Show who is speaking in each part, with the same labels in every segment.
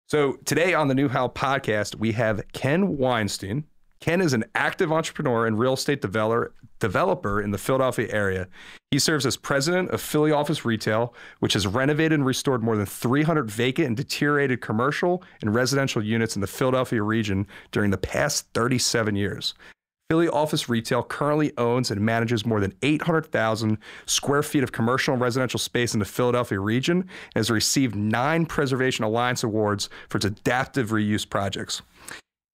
Speaker 1: So today on the New How podcast, we have Ken Weinstein. Ken is an active entrepreneur and real estate developer in the Philadelphia area. He serves as president of Philly Office Retail, which has renovated and restored more than 300 vacant and deteriorated commercial and residential units in the Philadelphia region during the past 37 years. Philly Office Retail currently owns and manages more than 800,000 square feet of commercial and residential space in the Philadelphia region and has received 9 Preservation Alliance awards for its adaptive reuse projects.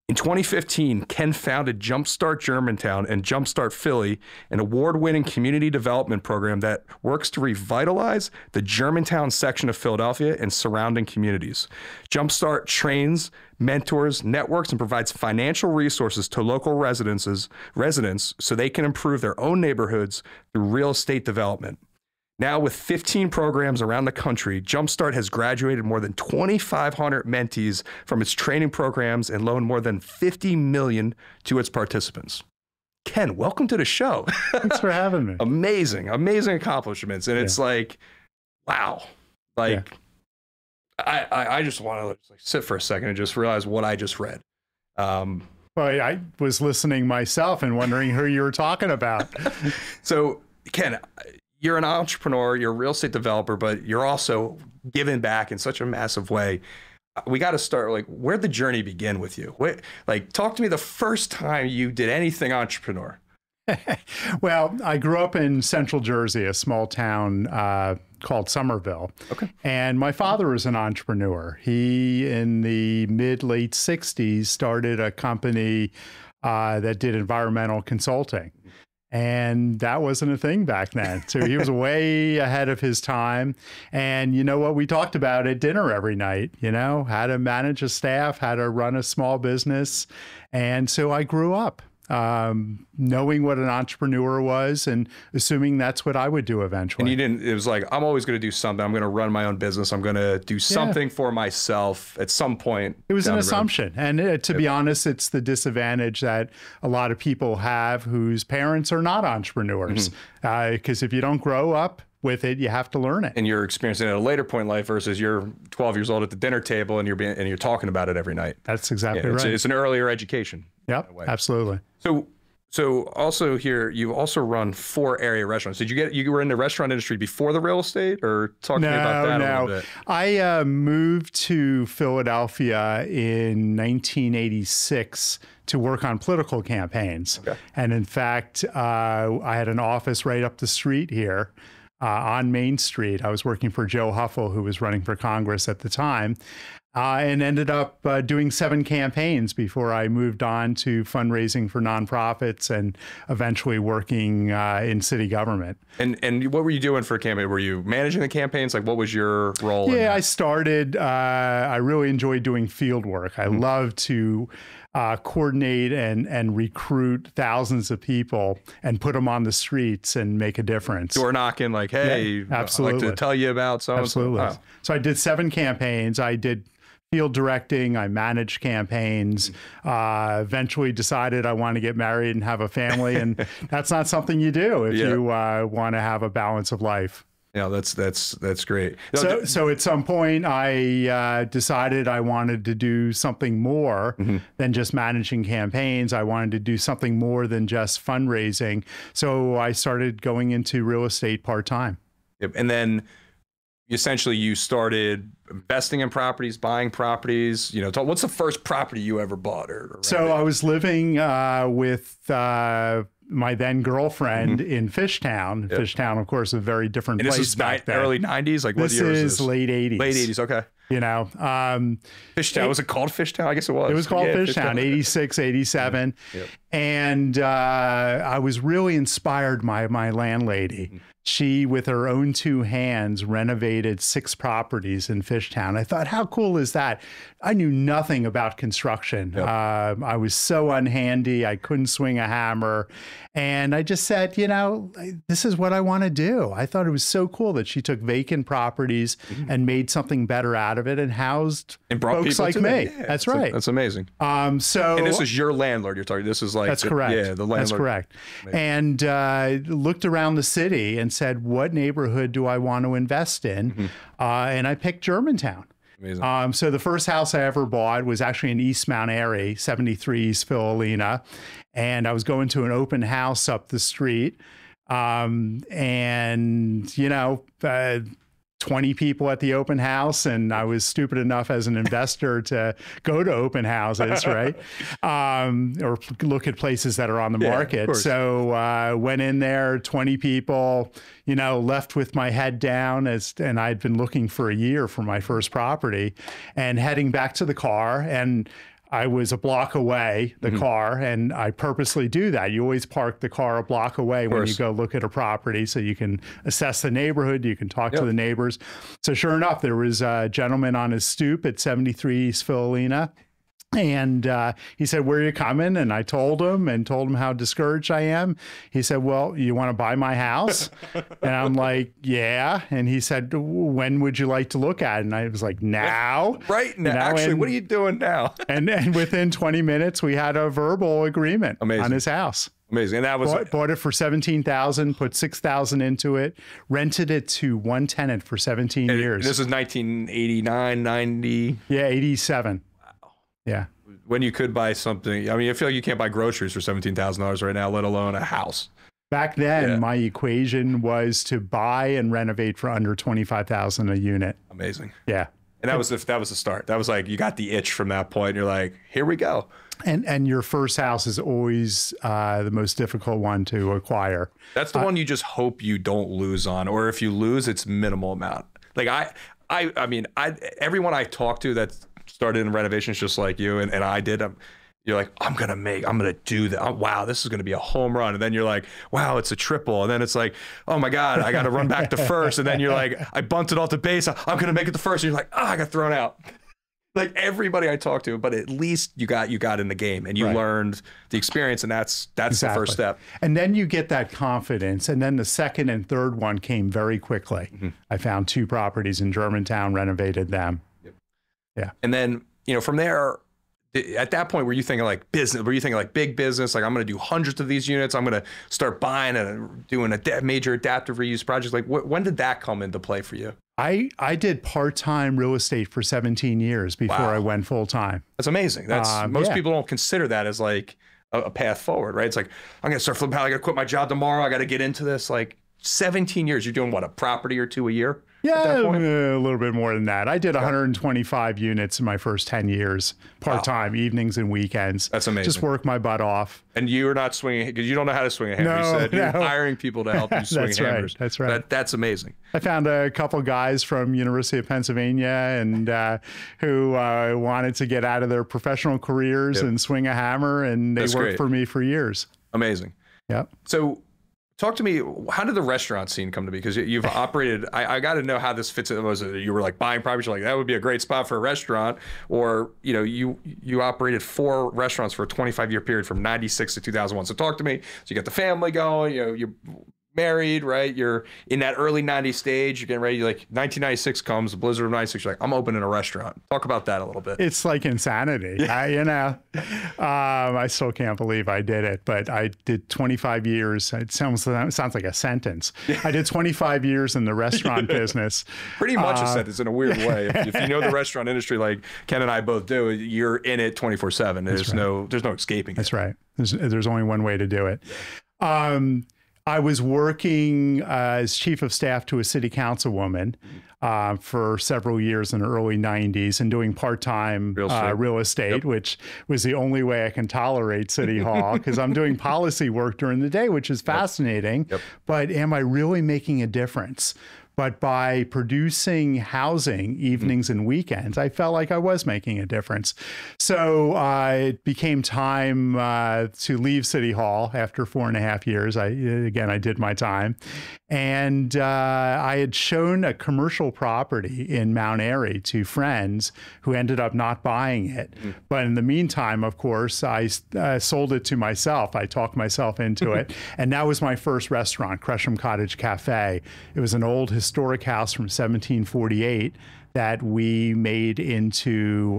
Speaker 1: In 2015, Ken founded Jumpstart Germantown and Jumpstart Philly, an award-winning community development program that works to revitalize the Germantown section of Philadelphia and surrounding communities. Jumpstart trains, mentors, networks, and provides financial resources to local residents so they can improve their own neighborhoods through real estate development. Now, with 15 programs around the country, Jumpstart has graduated more than 2,500 mentees from its training programs and loaned more than $50 million to its participants. Ken, welcome to the show.
Speaker 2: Thanks for having me.
Speaker 1: Amazing accomplishments. And it's like, wow. Like, I just want to sit for a second and just realize what I just read.
Speaker 2: Well, I was listening myself and wondering who you were talking about.
Speaker 1: So, Ken, you're an entrepreneur, you're a real estate developer, but you're also giving back in such a massive way. We got to start, like, where'd the journey begin with you? Talk to me the first time you did anything entrepreneur.
Speaker 2: Well, I grew up in Central Jersey, a small town called Somerville. Okay. And my father was an entrepreneur. He, in the mid-late 60s, started a company that did environmental consulting. And that wasn't a thing back then. So he was way ahead of his time. And you know what we talked about at dinner every night, how to manage a staff, how to run a small business. And so I grew up knowing what an entrepreneur was and assuming that's what I would do eventually.
Speaker 1: And it was like, I'm always going to do something. I'm going to run my own business. I'm going to do something for myself at some point.
Speaker 2: It was an assumption. And to be honest, it's the disadvantage that a lot of people have whose parents are not entrepreneurs. Because if you don't grow up with it, you have to learn it.
Speaker 1: And you're experiencing it at a later point in life versus you're 12 years old at the dinner table and you're talking about it every night.
Speaker 2: That's exactly right.
Speaker 1: It's an earlier education.
Speaker 2: Yep, absolutely.
Speaker 1: So also here, you also run 4 area restaurants. Did you were in the restaurant industry before the real estate, or talk to me about that a little bit?
Speaker 2: I moved to Philadelphia in 1986 to work on political campaigns. Okay. And in fact, I had an office right up the street here on Main Street. I was working for Joe Huffle, who was running for Congress at the time. And ended up doing 7 campaigns before I moved on to fundraising for nonprofits and eventually working in city government.
Speaker 1: And what were you doing for a campaign? Were you managing the campaigns? Like, what was your role?
Speaker 2: Yeah, I started, I really enjoyed doing field work. I love to coordinate and recruit thousands of people and put them on the streets and make a difference.
Speaker 1: Door knocking, like, hey,
Speaker 2: absolutely.
Speaker 1: I'd like to tell you about so-and-so.
Speaker 2: Absolutely. Oh. So I did 7 campaigns. I did field directing, I managed campaigns, eventually decided I want to get married and have a family. And that's not something you do if you want to have a balance of life.
Speaker 1: Yeah, that's great.
Speaker 2: So at some point, I decided I wanted to do something more than just managing campaigns. I wanted to do something more than just fundraising. So I started going into real estate part-time.
Speaker 1: Yep. And then essentially you started investing in properties, buying properties. What's the first property you ever bought?
Speaker 2: So I was living with my then girlfriend in Fishtown. Yep. Fishtown, of course, a very different place.
Speaker 1: This is
Speaker 2: back then.
Speaker 1: Early 90s? Like, what
Speaker 2: this
Speaker 1: year is
Speaker 2: this? Late 80s.
Speaker 1: Late 80s, okay.
Speaker 2: Fishtown.
Speaker 1: Was it called Fishtown? I guess it was.
Speaker 2: It was called Fishtown, 86, 87. Yep. And I was really inspired by my landlady. She, with her own 2 hands, renovated 6 properties in Fishtown. I thought, how cool is that? I knew nothing about construction. Yep. I was so unhandy. I couldn't swing a hammer. And I just said, this is what I want to do. I thought it was so cool that she took vacant properties and made something better out of it and housed folks like me.
Speaker 1: Yeah,
Speaker 2: that's right.
Speaker 1: That's amazing.
Speaker 2: And
Speaker 1: this is your landlord you're talking. This is like...
Speaker 2: That's correct.
Speaker 1: Yeah, the landlord.
Speaker 2: That's correct. Amazing. And looked around the city and said, what neighborhood do I want to invest in? And I picked Germantown.
Speaker 1: Amazing.
Speaker 2: So the first house I ever bought was actually in East Mount Airy, 73 East Philolina. And I was going to an open house up the street. And, you know, 20 people at the open house, and I was stupid enough as an investor to go to open houses, right? Or look at places that are on the market. So went in there, 20 people, you know, left with my head down, and I'd been looking for a year for my first property, and heading back to the car, and I was a block away, the car, and I purposely do that. You always park the car a block away when you go look at a property so you can assess the neighborhood, you can talk to the neighbors. So sure enough, there was a gentleman on his stoop at 73 East Philolina. And he said, "Where are you coming?" And I told him how discouraged I am. He said, "Well, you want to buy my house?" And I'm like, "Yeah." And he said, "When would you like to look at it?" And I was like, "Now."
Speaker 1: Right now. You know, actually, what are you doing now?
Speaker 2: and within 20 minutes, we had a verbal agreement on his house.
Speaker 1: Amazing. And that was
Speaker 2: bought it for $17,000, put $6,000 into it, rented it to one tenant for 17 years.
Speaker 1: This is 1989, 90.
Speaker 2: Yeah, 87. Yeah.
Speaker 1: When you could buy something, I mean, I feel like you can't buy groceries for $17,000 right now, let alone a house.
Speaker 2: Back then, my equation was to buy and renovate for under $25,000 a unit.
Speaker 1: Amazing.
Speaker 2: Yeah.
Speaker 1: And that was the start. That was like, you got the itch from that point. And you're like, here we go.
Speaker 2: And your first house is always the most difficult one to acquire.
Speaker 1: That's the one you just hope you don't lose on, or if you lose, it's minimal amount. Like I mean, everyone I talk to that's started in renovations just like you and I did, you're like, I'm going to do that. Oh, wow, this is going to be a home run. And then you're like, wow, it's a triple. And then it's like, oh my God, I got to run back to first. And then you're like, I bunted off the base. I'm going to make it to first. And you're like, oh, I got thrown out. Like everybody I talked to, but at least you got in the game and you learned the experience, and that's the first step.
Speaker 2: And then you get that confidence. And then the second and third one came very quickly. I found 2 properties in Germantown, renovated them. Yeah.
Speaker 1: And then, you know, from there, at that point, were you thinking like business? Were you thinking like big business? Like, I'm going to do hundreds of these units. I'm going to start buying and doing a major adaptive reuse project. Like, when did that come into play for you?
Speaker 2: I did part-time real estate for 17 years before I went full-time.
Speaker 1: That's amazing. That's most people don't consider that as like a path forward, right? It's like, I'm going to start flipping out. I got to quit my job tomorrow. I got to get into this. Like 17 years, you're doing what, a property or 2 a year?
Speaker 2: Yeah, a little bit more than that. I did 125 units in my first 10 years, part-time, evenings and weekends.
Speaker 1: That's amazing.
Speaker 2: Just work my butt off.
Speaker 1: And you were not swinging, because you don't know how to swing a hammer. You said you're hiring people to help you swing hammers.
Speaker 2: That's right.
Speaker 1: That's amazing.
Speaker 2: I found a couple guys from University of Pennsylvania and who wanted to get out of their professional careers and swing a hammer, and they worked for me for years.
Speaker 1: Amazing.
Speaker 2: Yep.
Speaker 1: So talk to me, how did the restaurant scene come to be? Because you've operated, I got to know how this fits in. Was it you were like buying properties, you're like, that would be a great spot for a restaurant? Or, you know, you operated 4 restaurants for a 25-year period from 96 to 2001. So talk to me. So you got the family going, you know, you're married, right? You're in that early 90s stage. You're getting ready. You're like 1996 comes, the blizzard of 96. You're like, I'm opening a restaurant. Talk about that a little bit.
Speaker 2: It's like insanity. You know, I still can't believe I did it, but I did 25 years. It sounds like a sentence. I did 25 years in the restaurant business.
Speaker 1: Pretty much a sentence in a weird way. If you know the restaurant industry, like Ken and I both do, you're in it 24/7. There's no escaping it.
Speaker 2: That's right. There's only one way to do it. I was working as chief of staff to a city councilwoman for several years in the early 90s and doing part-time real estate, which was the only way I can tolerate City Hall, because I'm doing policy work during the day, which is fascinating. But am I really making a difference? But by producing housing evenings and weekends, I felt like I was making a difference. So it became time to leave City Hall after 4.5 years. I did my time. And I had shown a commercial property in Mount Airy to friends who ended up not buying it. But in the meantime, of course, I sold it to myself. I talked myself into it. And that was my first restaurant, Gresham Cottage Cafe. It was an old historic house from 1748 that we made into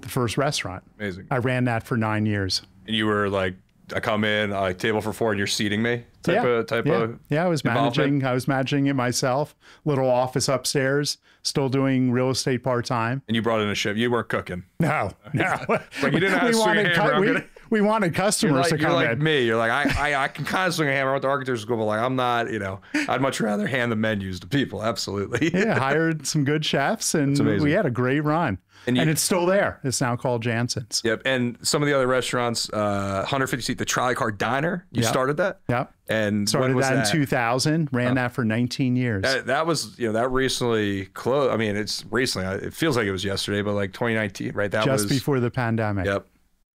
Speaker 2: the first restaurant.
Speaker 1: Amazing.
Speaker 2: I ran that for 9 years.
Speaker 1: And you were like I come in, table for 4, and you're seating me type of.
Speaker 2: Yeah, I was managing it myself. Little office upstairs. Still doing real estate part-time.
Speaker 1: And you brought in a chef. You weren't cooking.
Speaker 2: No.
Speaker 1: Like you didn't have to swing a hammer.
Speaker 2: We wanted customers to come in.
Speaker 1: You're like me. You're like, I can kind of swing a hammer. I went to architecture school, but like, I'm not, I'd much rather hand the menus to people. Absolutely.
Speaker 2: Yeah, hired some good chefs, and we had a great run. And it's still there. It's now called Jansen's.
Speaker 1: Yep. And some of the other restaurants, 150 seat, the Trolley Car Diner, you started that?
Speaker 2: Yep.
Speaker 1: And
Speaker 2: started that in 2000, ran that for 19 years.
Speaker 1: That was, that recently closed. I mean, it's recently, it feels like it was yesterday, but like 2019, right? That was
Speaker 2: just before the pandemic.
Speaker 1: Yep.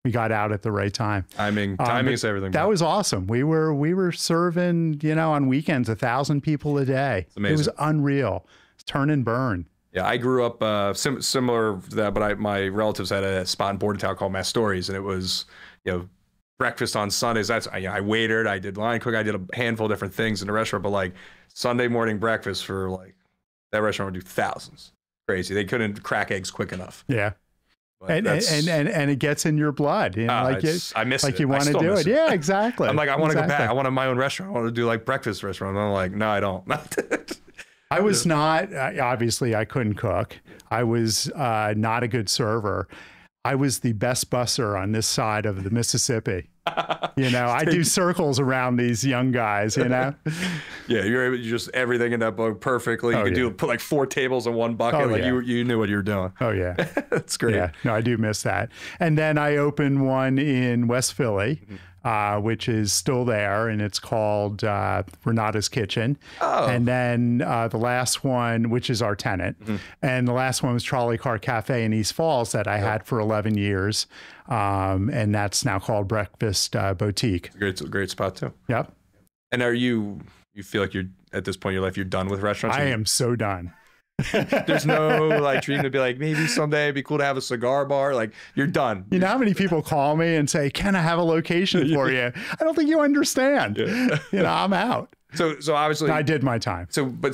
Speaker 2: We got out at the right time.
Speaker 1: Timing is everything.
Speaker 2: That was awesome. We were serving, on weekends, 1,000 people a day.
Speaker 1: It's amazing.
Speaker 2: It was unreal. It's turn and burn.
Speaker 1: Yeah, I grew up similar to that, but my relatives had a spot in Bordentown called Mastories, and it was, breakfast on Sundays. I waitered, I did line cook, I did a handful of different things in the restaurant, but like Sunday morning breakfast for like that restaurant would do thousands. Crazy. They couldn't crack eggs quick enough.
Speaker 2: Yeah. And it gets in your blood.
Speaker 1: I miss it.
Speaker 2: You want to do it. Yeah, exactly.
Speaker 1: I'm like, I want to go back. I want my own restaurant. I want to do like breakfast restaurant. And I'm like, no, I don't.
Speaker 2: I was not, obviously I couldn't cook. I was not a good server. I was the best busser on this side of the Mississippi. I do circles around these young guys, Yeah,
Speaker 1: you're able to just everything in that book perfectly. You could put like 4 tables in one bucket. You knew what you were doing.
Speaker 2: Oh yeah.
Speaker 1: That's great.
Speaker 2: Yeah, no, I do miss that. And then I opened one in West Philly, which is still there, and it's called Renata's Kitchen.
Speaker 1: Oh.
Speaker 2: And then the last one, which is our tenant, and the last one was Trolley Car Cafe in East Falls that I had for 11 years. And that's now called Breakfast Boutique.
Speaker 1: Great spot too.
Speaker 2: Yep.
Speaker 1: And you feel like you're at this point in your life, you're done with restaurants?
Speaker 2: I am so done.
Speaker 1: There's no like dream to be like, maybe someday it'd be cool to have a cigar bar. Like you're done.
Speaker 2: You know how many people call me and say, can I have a location for you? I don't think you understand. Yeah. I'm out.
Speaker 1: So obviously
Speaker 2: I did my time.
Speaker 1: So, but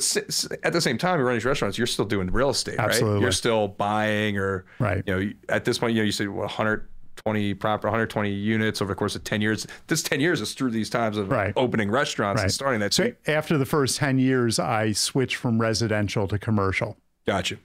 Speaker 1: at the same time, you're running these restaurants, you're still doing real estate,
Speaker 2: Absolutely.
Speaker 1: Right? You're still buying
Speaker 2: right.
Speaker 1: At this point, you said 120 units over the course of 10 years. This 10 years is through these times of opening restaurants and starting that.
Speaker 2: So after the first 10 years, I switched from residential to commercial.
Speaker 1: Gotcha.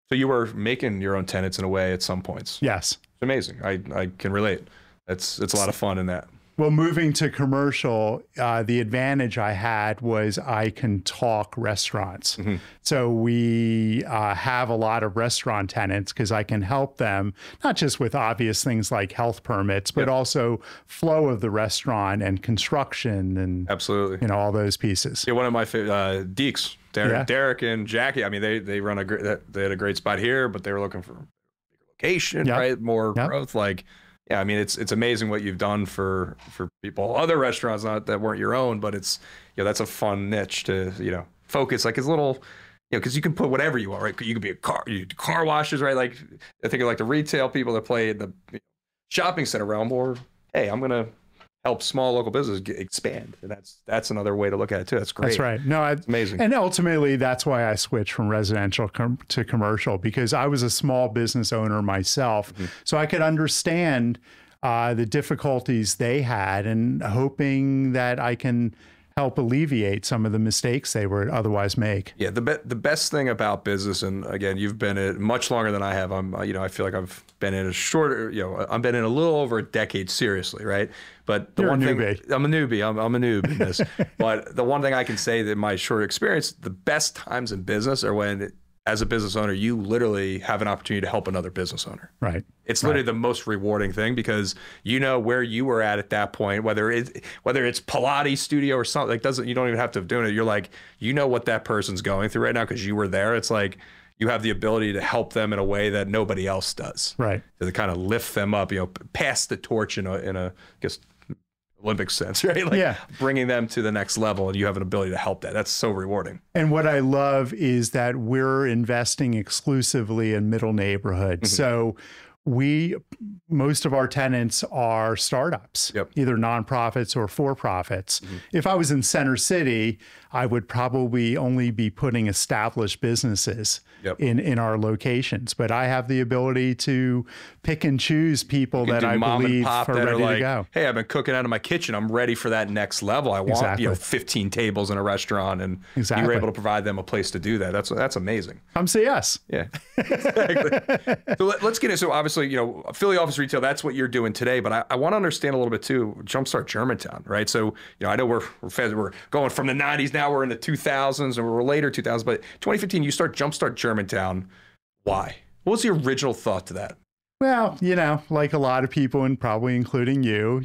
Speaker 1: So you were making your own tenants in a way at some points.
Speaker 2: Yes.
Speaker 1: It's amazing. I can relate. It's a lot of fun in that.
Speaker 2: Well, moving to commercial, the advantage I had was I can talk restaurants. So we have a lot of restaurant tenants because I can help them, not just with obvious things like health permits, but also flow of the restaurant and construction and
Speaker 1: absolutely,
Speaker 2: all those pieces.
Speaker 1: Yeah, one of my favorite, Deeks, Derek and Jackie. I mean, they run they had a great spot here, but they were looking for a bigger location, right? More growth, Yeah, I mean, it's amazing what you've done for people, other restaurants that weren't your own, but it's, that's a fun niche to, focus. Like it's little, because you can put whatever you want, right? You could be you do car washes, right? Like I think of like the retail people that play in the shopping center realm, or hey, I'm gonna help small local businesses expand, and that's another way to look at it too. That's great.
Speaker 2: That's right. No,
Speaker 1: it's amazing.
Speaker 2: And ultimately, that's why I switched from residential to commercial, because I was a small business owner myself, so I could understand the difficulties they had, and hoping that I can help alleviate some of the mistakes they would otherwise make.
Speaker 1: Yeah, the best thing about business, and again, you've been in it much longer than I have. I feel like I've been in a shorter, I've been in a little over a decade, seriously, right? But
Speaker 2: I'm a newbie.
Speaker 1: I'm a noob in this. But the one thing I can say that in my short experience, the best times in business are when, as a business owner, you literally have an opportunity to help another business owner.
Speaker 2: Right.
Speaker 1: It's literally the most rewarding thing, because where you were at that point, whether it's Pilates studio or something, you don't even have to do it. You're like, what that person's going through right now because you were there. It's like you have the ability to help them in a way that nobody else does.
Speaker 2: Right.
Speaker 1: To kind of lift them up, pass the torch in a I guess Olympic sense, right? Like bringing them to the next level, and you have an ability to help that. That's so rewarding.
Speaker 2: And what I love is that we're investing exclusively in middle neighborhoods. So most of our tenants are startups, either nonprofits or for-profits. If I was in Center City, I would probably only be putting established businesses in our locations. But I have the ability to pick and choose people that I believe are ready to go.
Speaker 1: Hey, I've been cooking out of my kitchen. I'm ready for that next level. I want 15 tables in a restaurant, and you're able to provide them a place to do that. That's amazing.
Speaker 2: Come see us.
Speaker 1: Yeah, exactly. So let's get into, so obviously, Philly office retail, that's what you're doing today, but I want to understand a little bit too, Jumpstart Germantown, right? So, I know we're going from the 90s, now we're in the 2000s, and we're later 2000s, but 2015, you start Jumpstart Germantown. Why? What was the original thought to that?
Speaker 2: Well, like a lot of people, and probably including you,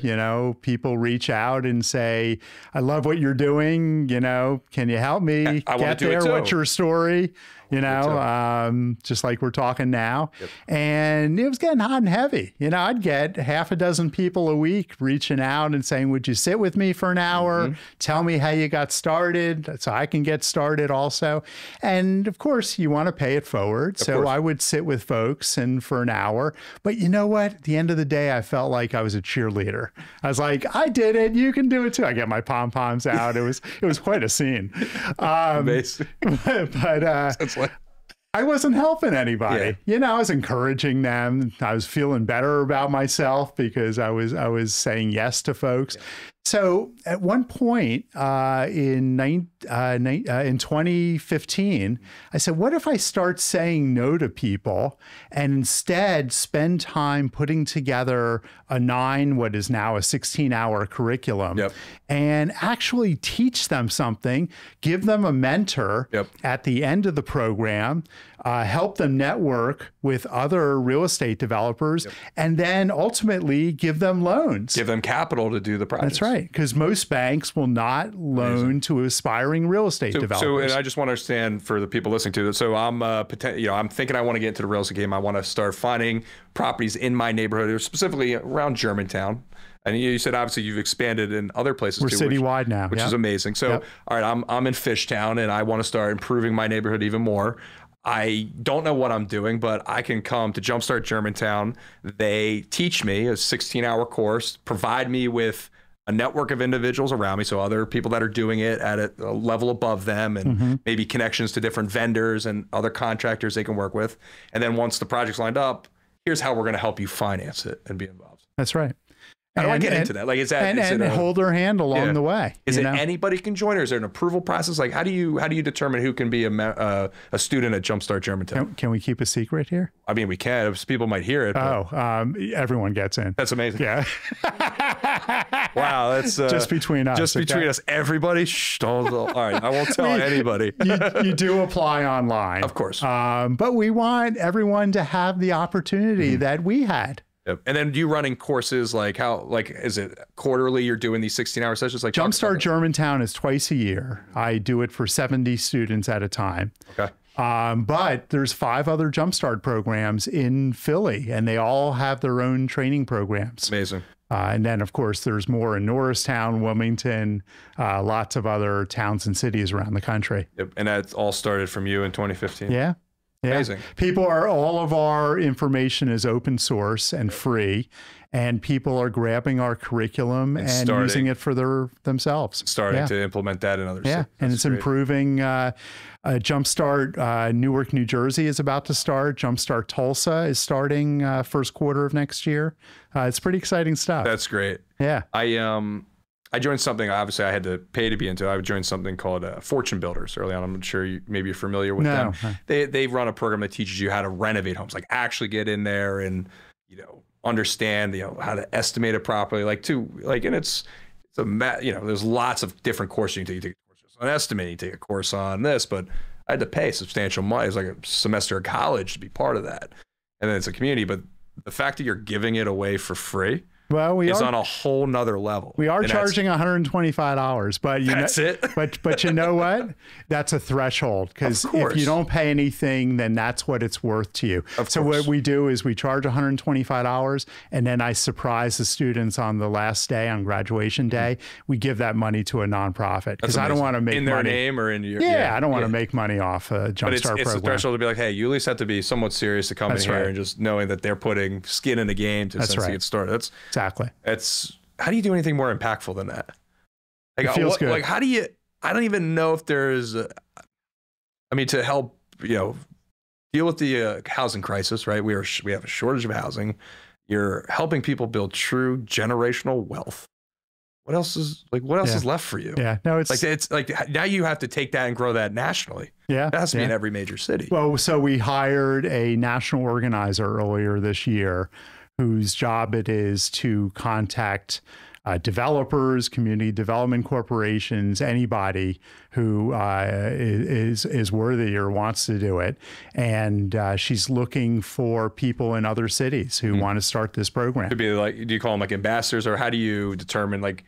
Speaker 2: people reach out and say, I love what you're doing. Can you help me get there? What's your story? Just like we're talking now. And it was getting hot and heavy. I'd get half a dozen people a week reaching out and saying, would you sit with me for an hour? Tell me how you got started so I can get started also. And of course, you want to pay it forward. So I would sit with folks and for an hour. But you know what? At the end of the day, I felt like I was a cheerleader. I was like, I did it. You can do it too. I get my pom-poms out. It was quite a scene.
Speaker 1: Amazing.
Speaker 2: But I wasn't helping anybody. I was encouraging them. I was feeling better about myself because I was saying yes to folks. So at one point in 2015, I said, what if I start saying no to people and instead spend time putting together what is now a 16-hour curriculum and actually teach them something, give them a mentor at the end of the program, help them network with other real estate developers, and then ultimately give them loans.
Speaker 1: Give them capital to do the project.
Speaker 2: That's right. Because most banks will not loan to aspiring real estate developers.
Speaker 1: So, and I just want to understand for the people listening to this. So I'm thinking I want to get into the real estate game. I want to start finding properties in my neighborhood, or specifically around Germantown. And you said obviously you've expanded in other places.
Speaker 2: We're citywide now,
Speaker 1: which is amazing. So, all right, I'm in Fishtown, and I want to start improving my neighborhood even more. I don't know what I'm doing, but I can come to Jumpstart Germantown. They teach me a 16-hour course, provide me with a network of individuals around me, so other people that are doing it at a level above them, and maybe connections to different vendors and other contractors they can work with. And then once the project's lined up, here's how we're going to help you finance it and be involved.
Speaker 2: That's right.
Speaker 1: How do I get into that? Like, is that
Speaker 2: and hold their hand along the way?
Speaker 1: Is it anybody can join, or is there an approval process? Like, how do you determine who can be a student at Jumpstart Germantown?
Speaker 2: Can we keep a secret here?
Speaker 1: I mean, we can. People might hear it.
Speaker 2: Everyone gets in.
Speaker 1: That's amazing.
Speaker 2: Yeah.
Speaker 1: Wow, that's
Speaker 2: just between us.
Speaker 1: Just between us. Everybody. Shh, all right, I won't tell anybody.
Speaker 2: You do apply online,
Speaker 1: of course,
Speaker 2: but we want everyone to have the opportunity that we had.
Speaker 1: And then do you running courses is it quarterly? You're doing these 16-hour sessions? Like
Speaker 2: Jumpstart Germantown is twice a year. I do it for 70 students at a time.
Speaker 1: Okay.
Speaker 2: But there's 5 other Jumpstart programs in Philly, and they all have their own training programs.
Speaker 1: Amazing.
Speaker 2: And then, of course, there's more in Norristown, Wilmington, lots of other towns and cities around the country.
Speaker 1: Yep. And that all started from you in 2015?
Speaker 2: Yeah. Yeah.
Speaker 1: Amazing.
Speaker 2: All of our information is open source and free, and people are grabbing our curriculum and using it for themselves.
Speaker 1: Starting to implement that in other cities.
Speaker 2: And it's improving. Jumpstart Newark, New Jersey is about to start. Jumpstart Tulsa is starting first quarter of next year. It's pretty exciting stuff.
Speaker 1: That's great.
Speaker 2: Yeah.
Speaker 1: I joined something, obviously I had to pay to be into. I joined something called Fortune Builders early on. I'm sure maybe you're familiar with them. They run a program that teaches you how to renovate homes, like actually get in there and, understand, how to estimate it properly. And it's there's lots of different courses you can take. You take a course on estimating, you take a course on this, but I had to pay substantial money. It was like a semester of college to be part of that. And then it's a community, but the fact that you're giving it away for free,
Speaker 2: Well,
Speaker 1: is on a whole nother level.
Speaker 2: We are charging $125, but
Speaker 1: that's it.
Speaker 2: But you know what? That's a threshold, because if you don't pay anything, then that's what it's worth to you. So what we do is we charge $125, and then I surprise the students on the last day, on graduation day. We give that money to a nonprofit, because I don't want to make
Speaker 1: in their name or in your
Speaker 2: I don't want to make money off a Jumpstart program.
Speaker 1: It's a threshold to be like, hey, you at least have to be somewhat serious to come in here and just knowing that they're putting skin in the game to get started. That's
Speaker 2: exactly.
Speaker 1: It's how do you do anything more impactful than that? Like,
Speaker 2: it feels good.
Speaker 1: Like, how do you? I don't even know if there's. I mean, to help deal with the housing crisis, right? We have a shortage of housing. You're helping people build true generational wealth. What else is left for you?
Speaker 2: Yeah, no,
Speaker 1: it's like now you have to take that and grow that nationally.
Speaker 2: Yeah,
Speaker 1: it has to be in every major city.
Speaker 2: Well, so we hired a national organizer earlier this year, whose job it is to contact developers, community development corporations, anybody who is worthy or wants to do it. And she's looking for people in other cities who want to start this program.
Speaker 1: Could be like, do you call them like ambassadors, or how do you determine like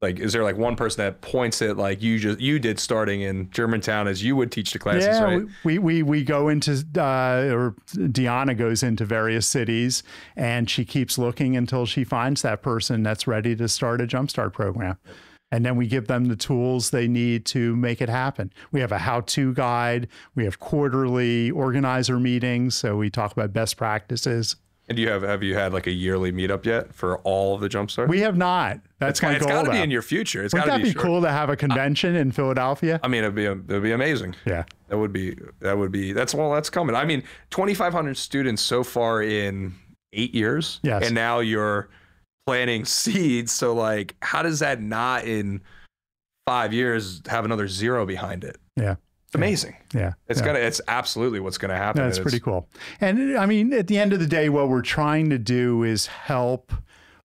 Speaker 1: is there like one person that points it like you did starting in Germantown as you would teach the classes, right?
Speaker 2: We go into, or Deanna goes into various cities, and she keeps looking until she finds that person that's ready to start a Jumpstart program. And then we give them the tools they need to make it happen. We have a how-to guide. We have quarterly organizer meetings, so we talk about best practices.
Speaker 1: And have you had like a yearly meetup yet for all of the Jumpstart?
Speaker 2: We have not. That's my goal. It's
Speaker 1: got to be in your future. It's
Speaker 2: Wouldn't that be cool to have a convention in Philadelphia?
Speaker 1: I mean, it'd be amazing.
Speaker 2: Yeah,
Speaker 1: that's coming. I mean, 2,500 students so far in 8 years.
Speaker 2: Yes,
Speaker 1: and now you're planting seeds. So like, how does that not in 5 years have another zero behind it?
Speaker 2: Yeah.
Speaker 1: It's amazing.
Speaker 2: Yeah.
Speaker 1: It's absolutely what's going to happen.
Speaker 2: That's pretty cool. And I mean, at the end of the day, what we're trying to do is help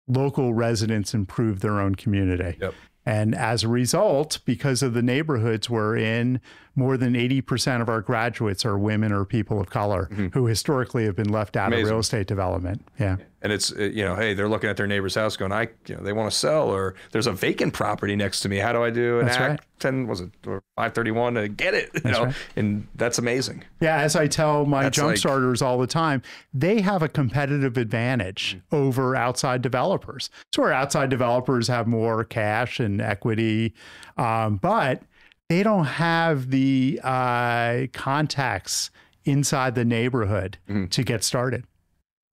Speaker 2: local residents improve their own community.
Speaker 1: Yep.
Speaker 2: And as a result, because of the neighborhoods we're in, more than 80% of our graduates are women or people of color who historically have been left out of real estate development. Yeah.
Speaker 1: And it's, hey, they're looking at their neighbor's house going, they want to sell, or there's a vacant property next to me. How do I do an Act 10, was it, or 531 to get it? And that's amazing.
Speaker 2: Yeah. As I tell my Jumpstarters all the time, they have a competitive advantage over outside developers. So our outside developers have more cash and equity, but they don't have the contacts inside the neighborhood to get started.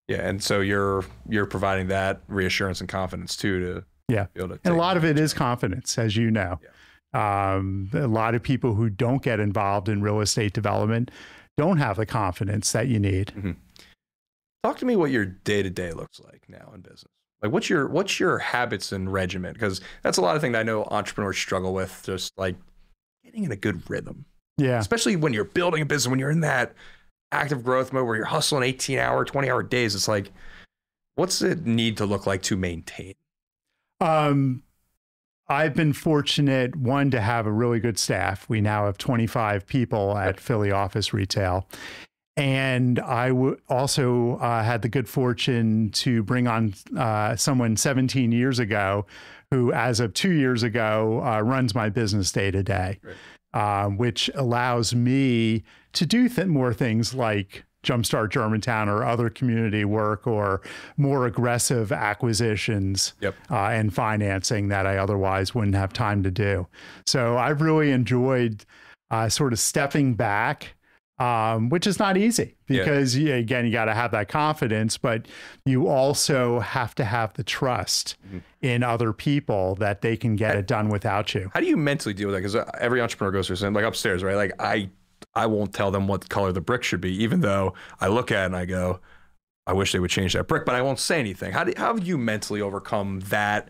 Speaker 1: Yeah, and so you're providing that reassurance and confidence too to be able to.
Speaker 2: And a lot of it is confidence, as you know.
Speaker 1: Yeah.
Speaker 2: A lot of people who don't get involved in real estate development don't have the confidence that you need.
Speaker 1: Talk to me what your day-to-day looks like now in business. Like what's your habits and regimen? Because that's a lot of things I know entrepreneurs struggle with, just like getting in a good rhythm.
Speaker 2: Yeah.
Speaker 1: Especially when you're building a business, when you're in that active growth mode where you're hustling 18-hour, 20-hour days. It's like, what's it need to look like to maintain?
Speaker 2: I've been fortunate, one, to have a really good staff. We now have 25 people at Philly Office Retail. And I also had the good fortune to bring on someone 17 years ago who, as of 2 years ago, runs my business day to day, which allows me to do more things like Jumpstart Germantown or other community work or more aggressive acquisitions and financing that I otherwise wouldn't have time to do. So I've really enjoyed sort of stepping back, which is not easy because, again, you got to have that confidence, but you also have to have the trust in other people that they can get it done without you.
Speaker 1: How do you mentally deal with that? Because every entrepreneur goes through something, like upstairs, right? Like I won't tell them what color the brick should be, even though I look at it and I go, I wish they would change that brick, but I won't say anything. How have you mentally overcome that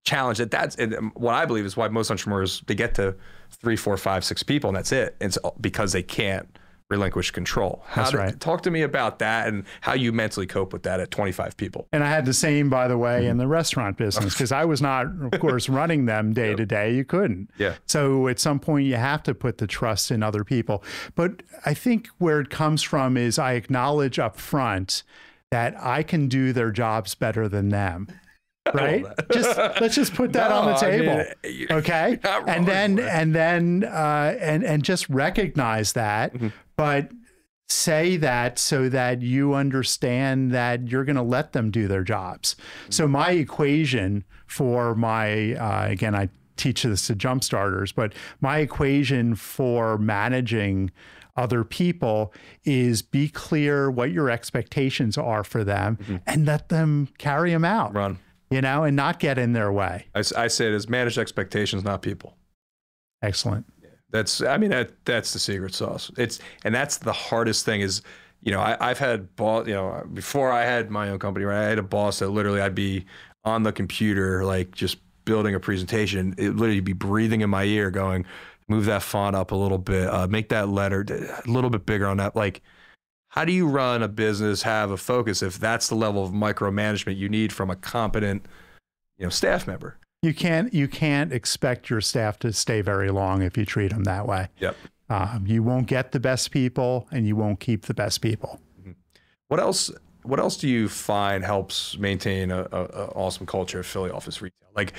Speaker 1: challenge? That's what I believe is why most entrepreneurs, they get to 3, 4, 5, 6 people and that's it. It's because they can't relinquish control.
Speaker 2: That's right.
Speaker 1: Talk to me about that and how you mentally cope with that at 25 people.
Speaker 2: And I had the same, by the way, in the restaurant business, because I was not, of course, running them day to day. You couldn't.
Speaker 1: Yeah.
Speaker 2: So at some point you have to put the trust in other people. But I think where it comes from is I acknowledge up front that I can do their jobs better than them. right? Let's just put that on the table, okay? And just recognize that, but say that so that you understand that you're going to let them do their jobs. So my equation for my, again, I teach this to Jumpstarters, but my equation for managing other people is be clear what your expectations are for them and let them carry them out, and not get in their way.
Speaker 1: I say it as managed expectations, not people.
Speaker 2: Excellent.
Speaker 1: That's the secret sauce. And that's the hardest thing is, I've had before I had my own company, right? I had a boss that literally I'd be on the computer, like just building a presentation. It literally be breathing in my ear going, move that font up a little bit, make that letter a little bit bigger on that. Like, how do you run a business, have a focus if that's the level of micromanagement you need from a competent, staff member?
Speaker 2: You can't expect your staff to stay very long if you treat them that way.
Speaker 1: Yep.
Speaker 2: You won't get the best people, and you won't keep the best people.
Speaker 1: What else do you find helps maintain a awesome culture of Philly office retail? Like,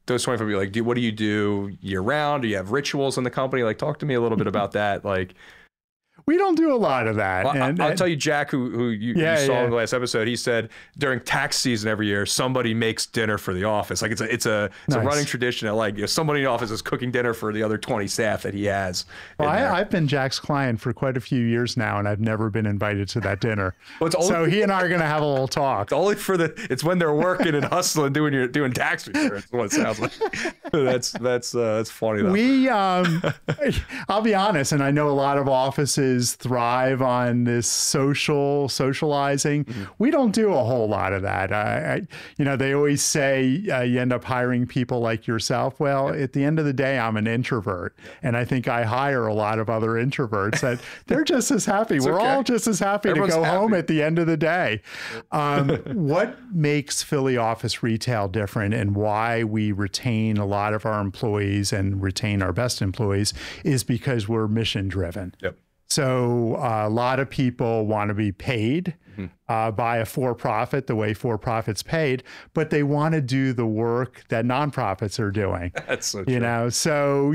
Speaker 1: those 25 people, like, what do you do year round? Do you have rituals in the company? Like, talk to me a little bit about that. Like,
Speaker 2: we don't do a lot of that.
Speaker 1: Well, I'll tell you, Jack, who you saw in the last episode, he said during tax season every year, somebody makes dinner for the office. Like it's a running tradition that like somebody in the office is cooking dinner for the other 20 staff that he has.
Speaker 2: Well, I've been Jack's client for quite a few years now, and I've never been invited to that dinner. So he and I are going to have a little talk.
Speaker 1: It's when they're working and hustling, doing tax returns. That's what it sounds like. That's funny though.
Speaker 2: I'll be honest, and I know a lot of offices thrive on this socializing. We don't do a whole lot of that. They always say you end up hiring people like yourself. Well, at the end of the day, I'm an introvert, and I think I hire a lot of other introverts that they're just as happy. We're all just as happy to go home at the end of the day. What makes Philly office retail different and why we retain a lot of our employees and retain our best employees is because we're mission driven.
Speaker 1: Yep.
Speaker 2: So a lot of people want to be paid by a for-profit, the way for-profits paid, but they want to do the work that nonprofits are doing.
Speaker 1: That's so true.
Speaker 2: So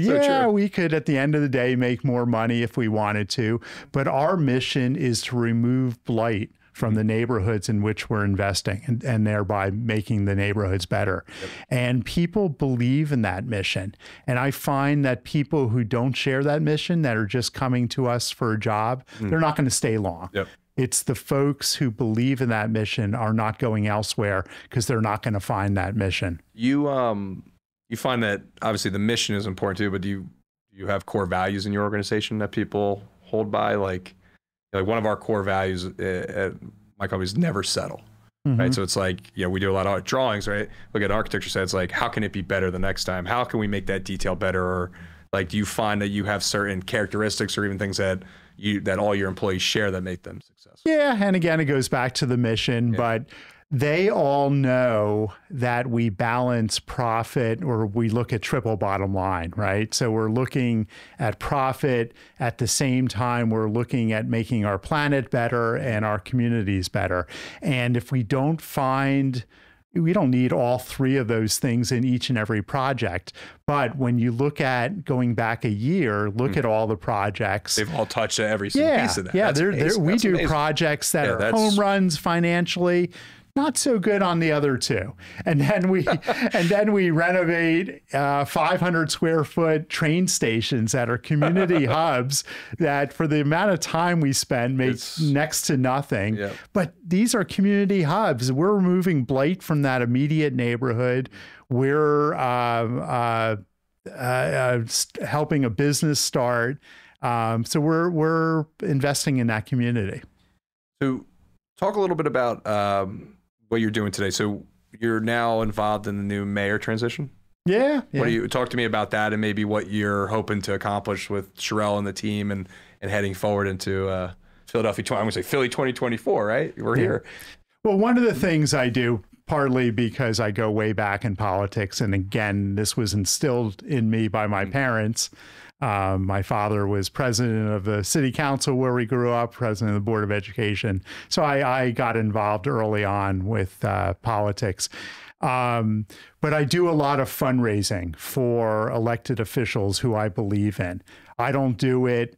Speaker 2: we could at the end of the day make more money if we wanted to, but our mission is to remove blight from the neighborhoods in which we're investing and thereby making the neighborhoods better. Yep. And people believe in that mission. And I find that people who don't share that mission, that are just coming to us for a job, they're not going to stay long.
Speaker 1: Yep.
Speaker 2: It's the folks who believe in that mission are not going elsewhere because they're not going to find that mission.
Speaker 1: You find that obviously the mission is important too, but do you have core values in your organization that people hold by? Like one of our core values at my company is never settle, right? So it's like, we do a lot of drawings, right? Look at architecture side, it's like, how can it be better the next time? How can we make that detail better? Or like, do you find that you have certain characteristics or even things that all your employees share that make them successful?
Speaker 2: Yeah, and again, it goes back to the mission, but they all know that we balance profit, or we look at triple bottom line, right? So we're looking at profit at the same time we're looking at making our planet better and our communities better. And if we don't need all three of those things in each and every project. But when you look at going back a year, look at all the projects.
Speaker 1: They've all touched every single piece of that.
Speaker 2: Yeah, we do projects that are home runs financially, not so good on the other two. And then we renovate 500 square foot train stations that are community hubs that for the amount of time we spend make next to nothing. Yep. But these are community hubs. We're removing blight from that immediate neighborhood. We're helping a business start. So we're investing in that community.
Speaker 1: So talk a little bit about what you're doing today. So you're now involved in the new mayor transition?
Speaker 2: Yeah.
Speaker 1: What do you talk to me about that and maybe what you're hoping to accomplish with Sherelle and the team and heading forward into Philadelphia, I'm going to say Philly 2024, right? We're here.
Speaker 2: Well, one of the things I do, partly because I go way back in politics, and again, this was instilled in me by my parents. My father was president of the city council where we grew up, president of the Board of Education. So I got involved early on with politics. But I do a lot of fundraising for elected officials who I believe in. I don't do it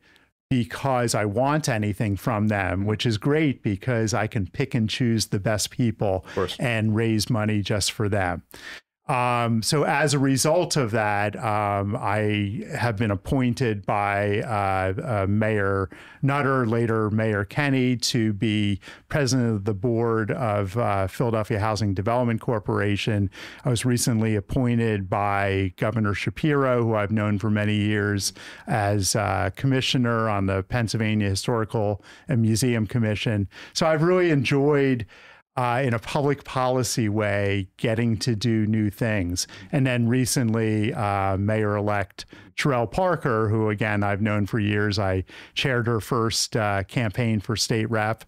Speaker 2: because I want anything from them, which is great because I can pick and choose the best people and raise money just for them. So as a result of that, I have been appointed by Mayor Nutter, later Mayor Kenny, to be president of the board of Philadelphia Housing Development Corporation. I was recently appointed by Governor Shapiro, who I've known for many years, as commissioner on the Pennsylvania Historical and Museum Commission. So I've really enjoyed in a public policy way, getting to do new things. And then recently, Mayor-elect Sherelle Parker, who again, I've known for years, I chaired her first campaign for state rep,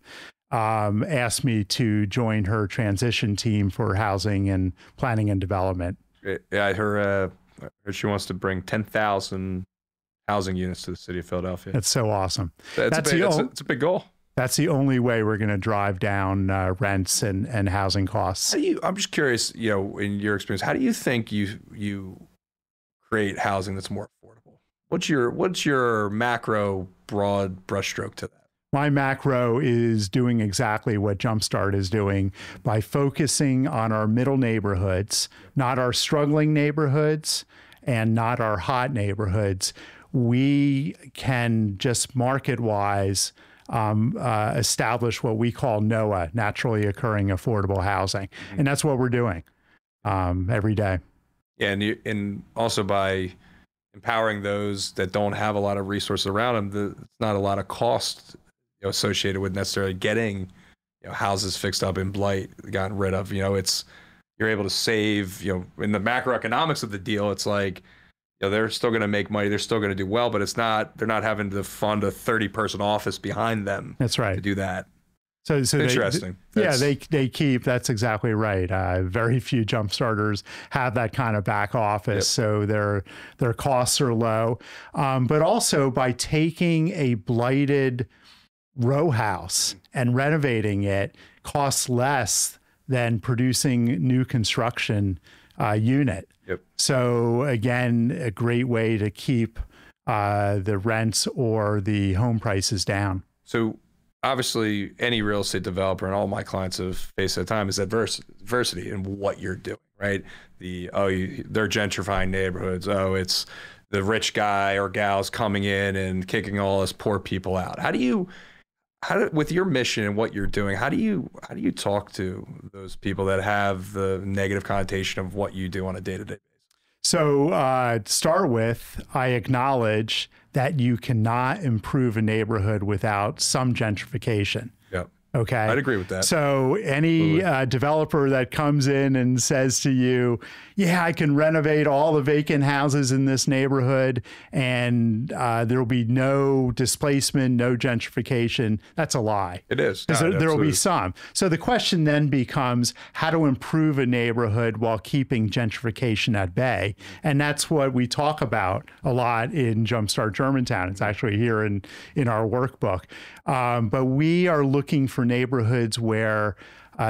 Speaker 2: asked me to join her transition team for housing and planning and development.
Speaker 1: Yeah, I heard she wants to bring 10,000 housing units to the city of Philadelphia.
Speaker 2: That's so awesome.
Speaker 1: It's a big goal.
Speaker 2: That's the only way we're going to drive down rents and housing costs.
Speaker 1: I'm just curious, in your experience, how do you think you create housing that's more affordable? What's your macro broad brushstroke to that?
Speaker 2: My macro is doing exactly what Jumpstart is doing by focusing on our middle neighborhoods, not our struggling neighborhoods and not our hot neighborhoods. We can just market-wise establish what we call NOAH, naturally occurring affordable housing. And that's what we're doing every day.
Speaker 1: Yeah, and also by empowering those that don't have a lot of resources around them, it's not a lot of cost associated with necessarily getting houses fixed up and blight gotten rid of. You're able to save, in the macroeconomics of the deal, it's like, they're still going to make money. They're still going to do well, but they're not having to fund a 30-person office behind them.
Speaker 2: That's right.
Speaker 1: To do that.
Speaker 2: So
Speaker 1: interesting.
Speaker 2: They keep, that's exactly right. Very few jump starters have that kind of back office. So their costs are low. But also by taking a blighted row house and renovating it costs less than producing new construction unit. So again, a great way to keep the rents or the home prices down. So
Speaker 1: obviously, any real estate developer, and all my clients have faced at the time, is adversity in what you're doing, right? They're gentrifying neighborhoods. It's the rich guy or gals coming in and kicking all us poor people out. With your mission and what you're doing, how do you talk to those people that have the negative connotation of what you do on a day-to-day basis?
Speaker 2: So to start with, I acknowledge that you cannot improve a neighborhood without some gentrification.
Speaker 1: Yep.
Speaker 2: Okay.
Speaker 1: I'd agree with that.
Speaker 2: So any developer that comes in and says to you, yeah, I can renovate all the vacant houses in this neighborhood and there will be no displacement, no gentrification, that's a lie.
Speaker 1: It is.
Speaker 2: Because there will be some. So the question then becomes how to improve a neighborhood while keeping gentrification at bay. And that's what we talk about a lot in Jumpstart Germantown. It's actually here in our workbook. But we are looking for neighborhoods where